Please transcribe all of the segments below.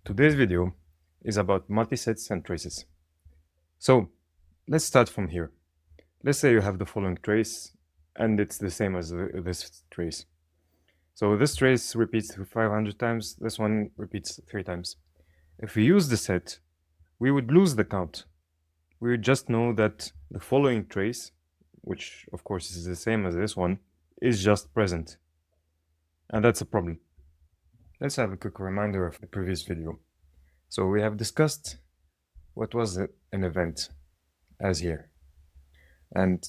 Today's video is about multisets and traces. So let's start from here. Let's say you have the following trace and it's the same as this trace. So this trace repeats 500 times, this one repeats 3 times. If we use the set, we would lose the count. We would just know that the following trace, which of course is the same as this one, is just present. And that's a problem. Let's have a quick reminder of the previous video. So we have discussed what was an event as here. And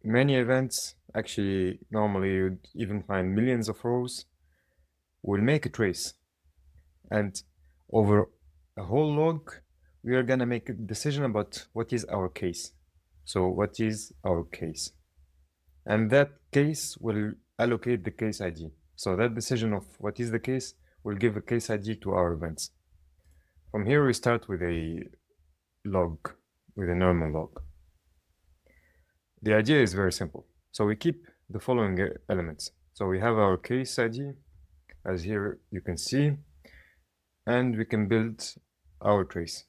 many events, actually normally you'd even find millions of rows, will make a trace. And over a whole log, we are gonna make a decision about what is our case. So what is our case? And that case will allocate the case ID. So that decision of what is the case will give a case ID to our events. From here we start with a log, with a normal log. The idea is very simple. So we keep the following elements. So we have our case ID, as here you can see, and we can build our trace.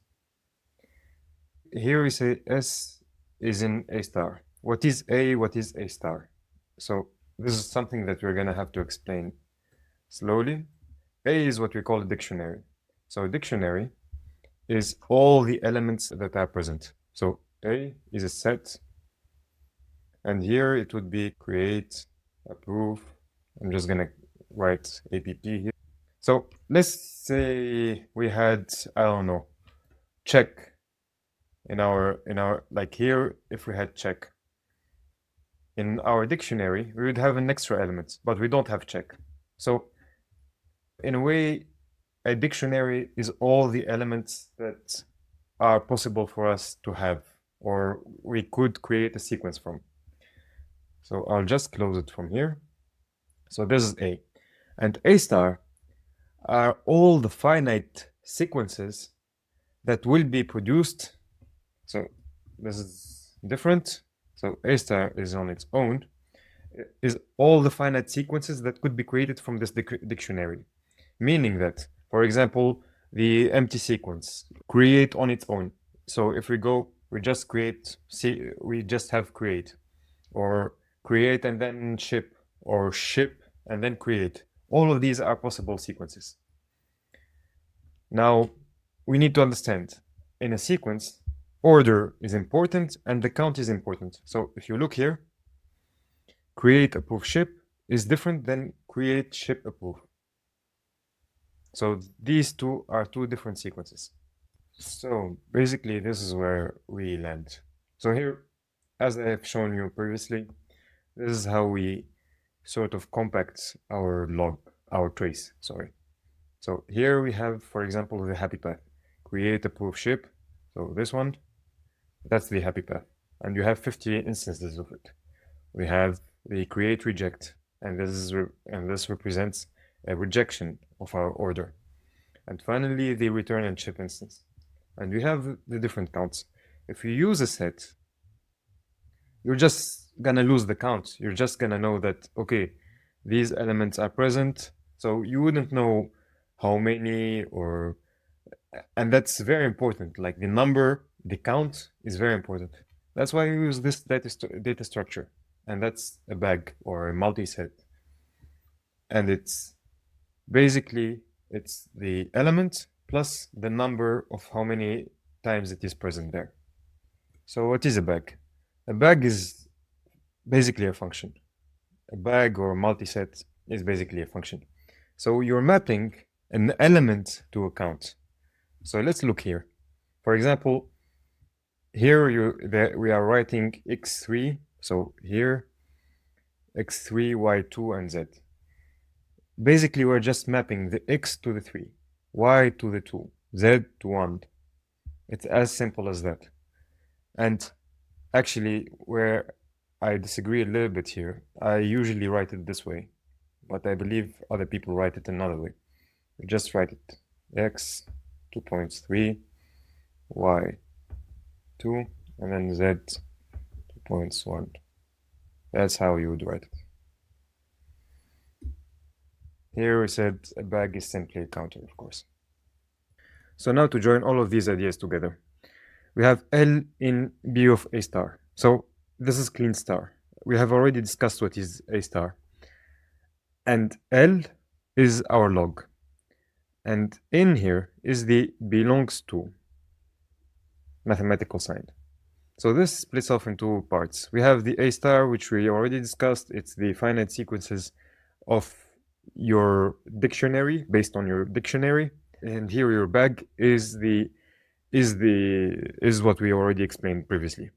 Here we say S is in A star. What is A? What is A star? So this is something that we're gonna have to explain slowly. A is what we call a dictionary. So a dictionary is all the elements that are present. So A is a set, and here it would be create, approve. I'm just gonna write app here. So let's say we had, I don't know, check in our like here, if we had check in our dictionary, we would have an extra element, but we don't have check. So in a way, a dictionary is all the elements that are possible for us to have, or we could create a sequence from. So I'll just close it from here. So this is A. And A star are all the finite sequences that will be produced. So this is different. So A star is on its own, is all the finite sequences that could be created from this dictionary. Meaning that, for example, the empty sequence, create on its own. So if we go, we just create, we just have create, or create and then ship, or ship and then create. All of these are possible sequences. Now, we need to understand, in a sequence, order is important and the count is important. So if you look here, create, approve, ship is different than create, ship, approve. So these two are two different sequences. So basically, this is where we land. So here, as I have shown you previously, this is how we sort of compact our log, our trace, sorry. So here we have, for example, the happy path. Create, approve, ship. So this one, that's the happy path. And you have 50 instances of it. We have the create, reject, and this represents a rejection of our order. And finally, the return and ship instance. And we have the different counts. If you use a set, you're just gonna lose the count. You're just gonna know that, okay, these elements are present. So you wouldn't know how many, or, and that's very important. Like the number, the count is very important. That's why we use this data structure. And that's a bag or a multiset. And it's basically, it's the element plus the number of how many times it is present there. So what is a bag? A bag is basically a function. A bag or multiset is basically a function. So you're mapping an element to a count. So let's look here. For example, here we are writing x3. So here, x3, y2, and z. Basically, we're just mapping the x to the 3, y to the 2, z to 1. It's as simple as that. And actually, where I disagree a little bit here, I usually write it this way, but I believe other people write it another way. We just write it x 2.3, y 2, and then z 2.1. That's how you would write it. Here we said a bag is simply a counter, of course. So now to join all of these ideas together, we have L in B of A star. So this is clean star. We have already discussed what is A star. And L is our log. And in here is the belongs to mathematical sign. So this splits off into two parts. We have the A star, which we already discussed. It's the finite sequences of your dictionary based on your dictionary. And here your bag is what we already explained previously.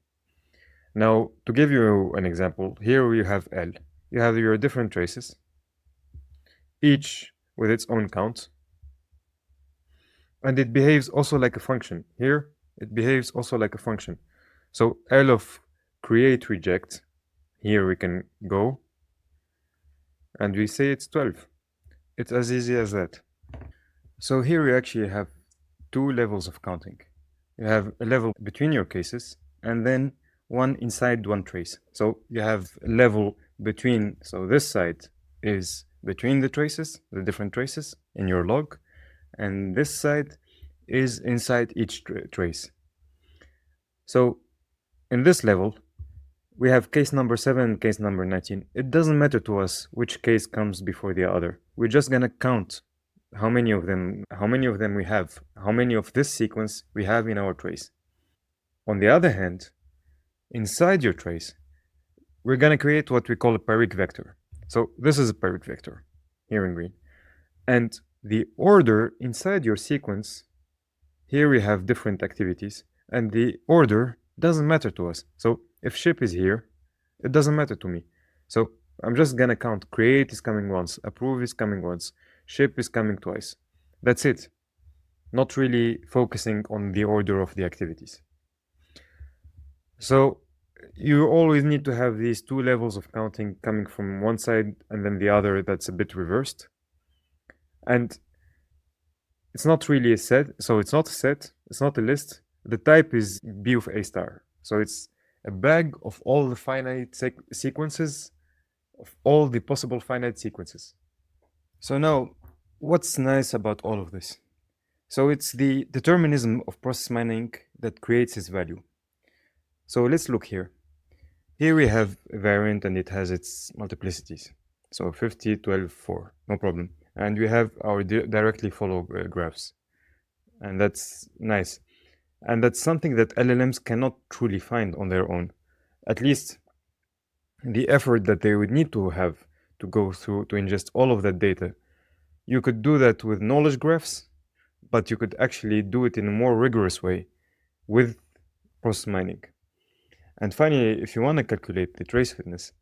Now, to give you an example, here we have L. You have your different traces, each with its own count, and it behaves also like a function. Here, it behaves also like a function. So L of create reject, here we can go, and we say it's 12. It's as easy as that. So here we actually have two levels of counting. You have a level between your cases, and then one inside one trace. So you have a level between, so this side is between the traces, the different traces in your log, and this side is inside each trace. So in this level, we have case number 7 and case number 19. It doesn't matter to us which case comes before the other. We're just gonna count how many of them we have, how many of this sequence we have in our trace. On the other hand, inside your trace, we're gonna create what we call a pyric vector. So this is a pyric vector here in green. And the order inside your sequence, here we have different activities, and the order doesn't matter to us. So if ship is here, it doesn't matter to me. So I'm just gonna count create is coming once, approve is coming once, ship is coming twice. That's it. Not really focusing on the order of the activities. So you always need to have these two levels of counting coming from one side and then the other that's a bit reversed. And it's not really a set, so it's not a set, it's not a list. The type is B of A star. So it's a bag of all the finite sequences, of all the possible finite sequences. So now, what's nice about all of this? So it's the determinism of process mining that creates its value. So let's look here. Here we have a variant and it has its multiplicities. So 50, 12, 4, no problem. And we have our directly follow graphs. And that's nice. And that's something that LLMs cannot truly find on their own. At least the effort that they would need to have to go through to ingest all of that data. You could do that with knowledge graphs, but you could actually do it in a more rigorous way with process mining. And finally, if you want to calculate the trace fitness,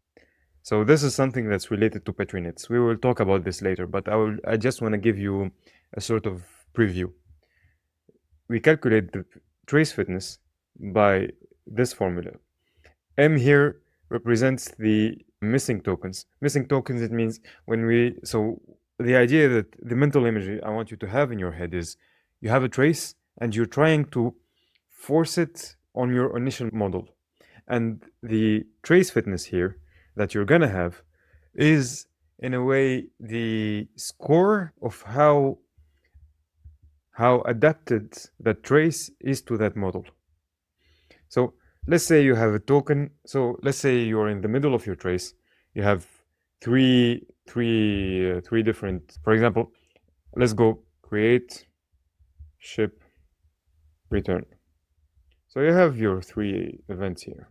so this is something that's related to Petri nets. We will talk about this later, but I just want to give you a sort of preview. We calculate the trace fitness by this formula. M here represents the missing tokens. Missing tokens, it means so the idea that the mental imagery I want you to have in your head is you have a trace and you're trying to force it on your initial model. And the trace fitness here that you're gonna have is in a way the score of how adapted that trace is to that model. So let's say you have a token. So let's say you're in the middle of your trace. You have three different, for example, let's go create, ship, return. So you have your three events here.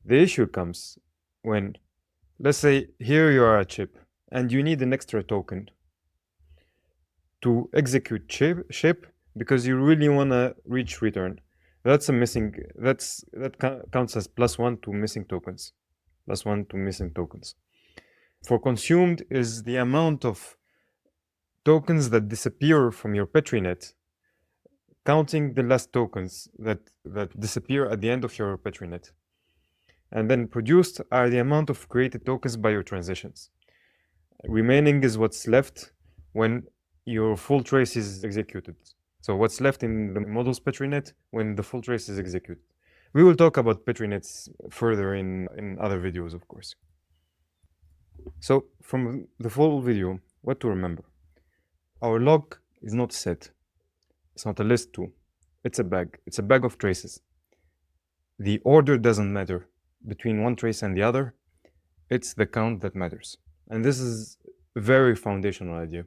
The issue comes when, let's say here you are a chip and you need an extra token to execute ship because you really want to reach return. That's a missing, that counts as +1 to missing tokens. +1 to missing tokens. For consumed is the amount of tokens that disappear from your Petri net, counting the last tokens that disappear at the end of your Petri net. And then produced are the amount of created tokens by your transitions. Remaining is what's left when your full trace is executed. So what's left in the model's Petri net when the full trace is executed. We will talk about Petri nets further in other videos, of course. So from the full video, what to remember? Our log is not set. It's not a list too. It's a bag. It's a bag of traces. The order doesn't matter between one trace and the other. It's the count that matters. And this is a very foundational idea.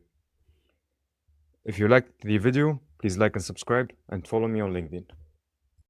If you liked the video, please like and subscribe and follow me on LinkedIn.